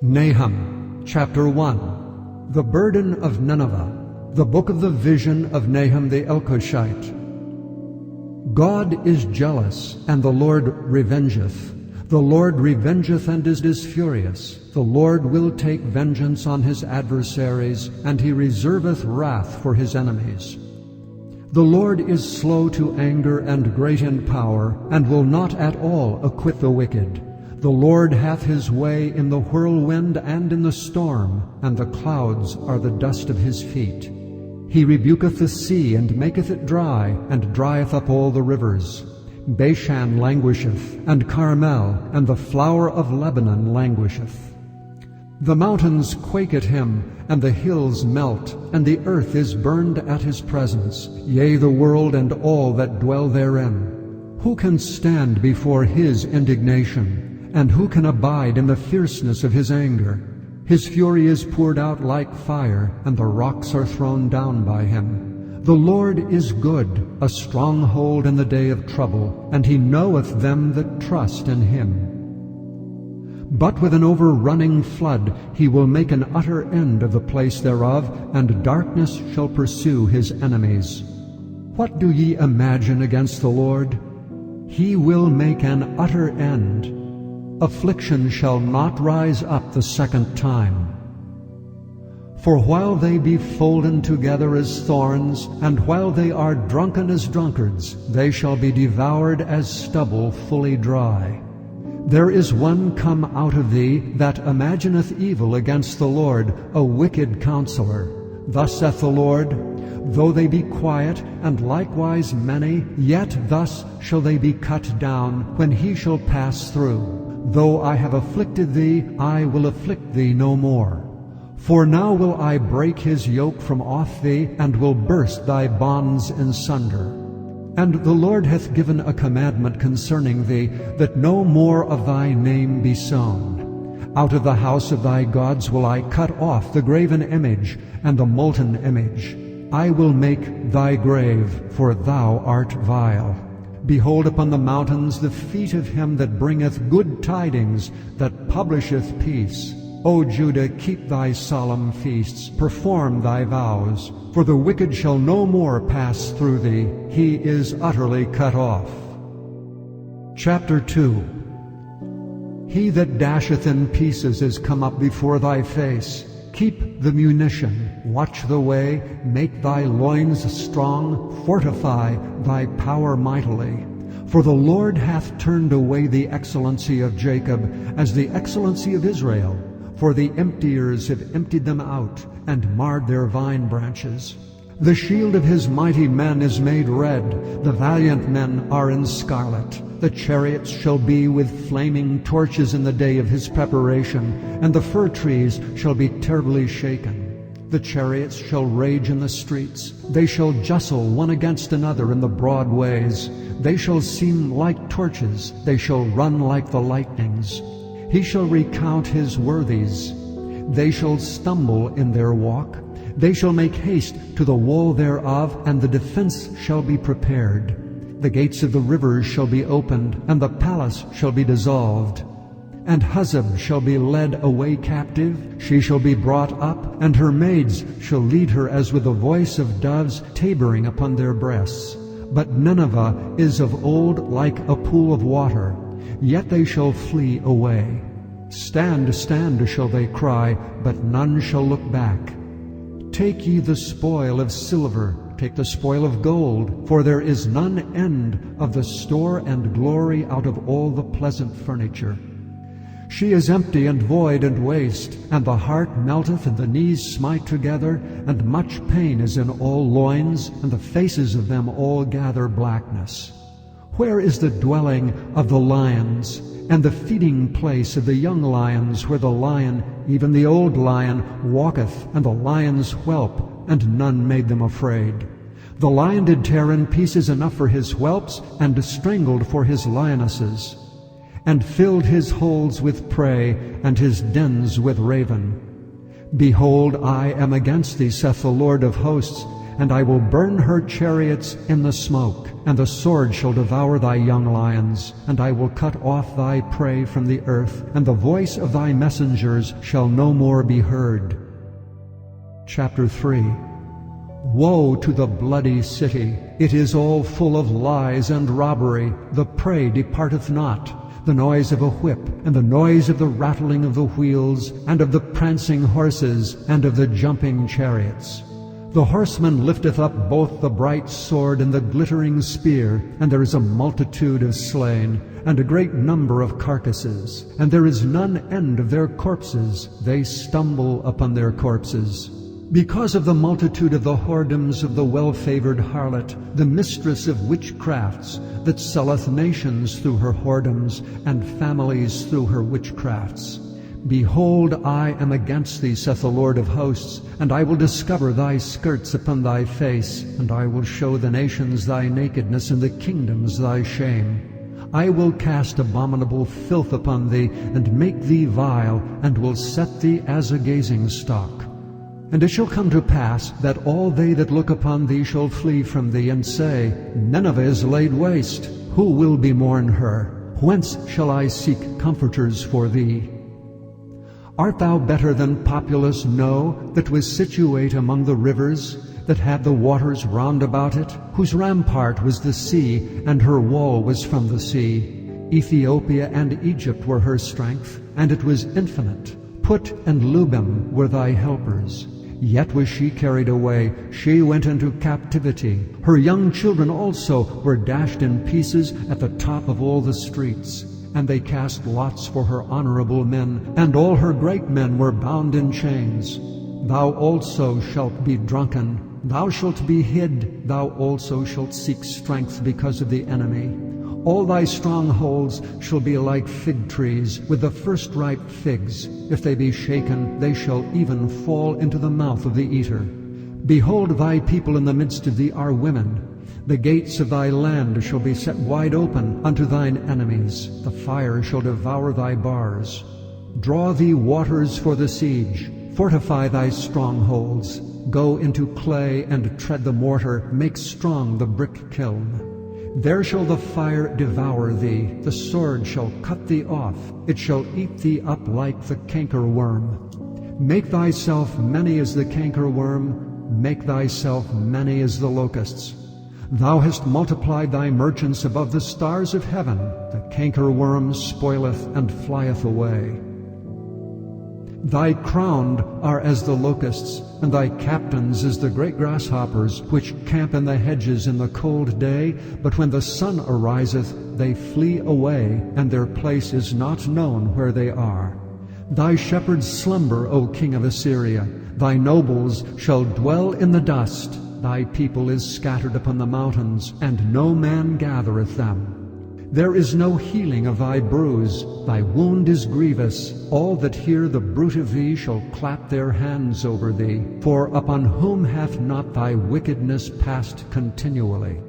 Nahum, chapter 1. The burden of Nineveh. The book of the vision of Nahum the Elkoshite. God is jealous, and the Lord revengeth. The Lord revengeth and is furious. The Lord will take vengeance on his adversaries, and he reserveth wrath for his enemies. The Lord is slow to anger and great in power, and will not at all acquit the wicked. The Lord hath his way in the whirlwind and in the storm, and the clouds are the dust of his feet. He rebuketh the sea, and maketh it dry, and drieth up all the rivers. Bashan languisheth, and Carmel, and the flower of Lebanon languisheth. The mountains quake at him, and the hills melt, and the earth is burned at his presence, yea, the world and all that dwell therein. Who can stand before his indignation? And who can abide in the fierceness of his anger? His fury is poured out like fire, and the rocks are thrown down by him. The Lord is good, a stronghold in the day of trouble, and he knoweth them that trust in him. But with an overrunning flood he will make an utter end of the place thereof, and darkness shall pursue his enemies. What do ye imagine against the Lord? He will make an utter end. Affliction shall not rise up the second time. For while they be folden together as thorns, and while they are drunken as drunkards, they shall be devoured as stubble fully dry. There is one come out of thee that imagineth evil against the Lord, a wicked counselor. Thus saith the Lord, though they be quiet, and likewise many, yet thus shall they be cut down, when he shall pass through. Though I have afflicted thee, I will afflict thee no more. For now will I break his yoke from off thee, and will burst thy bonds in sunder. And the Lord hath given a commandment concerning thee, that no more of thy name be sown. Out of the house of thy gods will I cut off the graven image and the molten image. I will make thy grave, for thou art vile. Behold upon the mountains the feet of him that bringeth good tidings, that publisheth peace. O Judah, keep thy solemn feasts, perform thy vows. For the wicked shall no more pass through thee, he is utterly cut off. Chapter 2. He that dasheth in pieces is come up before thy face. Keep the munition, watch the way, make thy loins strong, fortify thy power mightily. For the Lord hath turned away the excellency of Jacob, as the excellency of Israel. For the emptiers have emptied them out, and marred their vine branches. The shield of his mighty men is made red, the valiant men are in scarlet. The chariots shall be with flaming torches in the day of his preparation, and the fir trees shall be terribly shaken. The chariots shall rage in the streets. They shall justle one against another in the broad ways. They shall seem like torches. They shall run like the lightnings. He shall recount his worthies. They shall stumble in their walk. They shall make haste to the wall thereof, and the defense shall be prepared. The gates of the rivers shall be opened, and the palace shall be dissolved. And Huzzab shall be led away captive. She shall be brought up, and her maids shall lead her as with the voice of doves tabering upon their breasts. But Nineveh is of old like a pool of water, yet they shall flee away. Stand, stand, shall they cry, but none shall look back. Take ye the spoil of silver, take the spoil of gold, for there is none end of the store and glory out of all the pleasant furniture. She is empty and void and waste, and the heart melteth, and the knees smite together, and much pain is in all loins, and the faces of them all gather blackness. Where is the dwelling of the lions, and the feeding place of the young lions, where the lion, even the old lion, walketh, and the lion's whelp, and none made them afraid? The lion did tear in pieces enough for his whelps, and strangled for his lionesses, and filled his holes with prey, and his dens with raven. Behold, I am against thee, saith the Lord of hosts, and I will burn her chariots in the smoke, and the sword shall devour thy young lions, and I will cut off thy prey from the earth, and the voice of thy messengers shall no more be heard. Chapter 3. Woe to the bloody city! It is all full of lies and robbery. The prey departeth not. The noise of a whip, and the noise of the rattling of the wheels, and of the prancing horses, and of the jumping chariots. The horseman lifteth up both the bright sword and the glittering spear, and there is a multitude of slain, and a great number of carcasses, and there is none end of their corpses. They stumble upon their corpses. Because of the multitude of the whoredoms of the well-favored harlot, the mistress of witchcrafts, that selleth nations through her whoredoms, and families through her witchcrafts. Behold, I am against thee, saith the Lord of hosts, and I will discover thy skirts upon thy face, and I will show the nations thy nakedness, and the kingdoms thy shame. I will cast abominable filth upon thee, and make thee vile, and will set thee as a gazing stock. And it shall come to pass that all they that look upon thee shall flee from thee, and say, Nineveh is laid waste. Who will bemourn her? Whence shall I seek comforters for thee? Art thou better than Populus, No, that was situate among the rivers, that had the waters round about it, whose rampart was the sea, and her wall was from the sea? Ethiopia and Egypt were her strength, and it was infinite. Put and Lubim were thy helpers. Yet was she carried away, she went into captivity. Her young children also were dashed in pieces at the top of all the streets. And they cast lots for her honorable men, and all her great men were bound in chains. Thou also shalt be drunken, thou shalt be hid, thou also shalt seek strength because of the enemy. All thy strongholds shall be like fig trees with the first ripe figs. If they be shaken, they shall even fall into the mouth of the eater. Behold, thy people in the midst of thee are women. The gates of thy land shall be set wide open unto thine enemies. The fire shall devour thy bars. Draw thee waters for the siege. Fortify thy strongholds. Go into clay and tread the mortar. Make strong the brick kiln. There shall the fire devour thee, the sword shall cut thee off, it shall eat thee up like the cankerworm. Make thyself many as the cankerworm, make thyself many as the locusts. Thou hast multiplied thy merchants above the stars of heaven, the cankerworm spoileth and flieth away. Thy crowned are as the locusts, and thy captains as the great grasshoppers, which camp in the hedges in the cold day, but when the sun ariseth, they flee away, and their place is not known where they are. Thy shepherds slumber, O king of Assyria. Thy nobles shall dwell in the dust. Thy people is scattered upon the mountains, and no man gathereth them. There is no healing of thy bruise, thy wound is grievous. All that hear the bruit of thee shall clap their hands over thee. For upon whom hath not thy wickedness passed continually?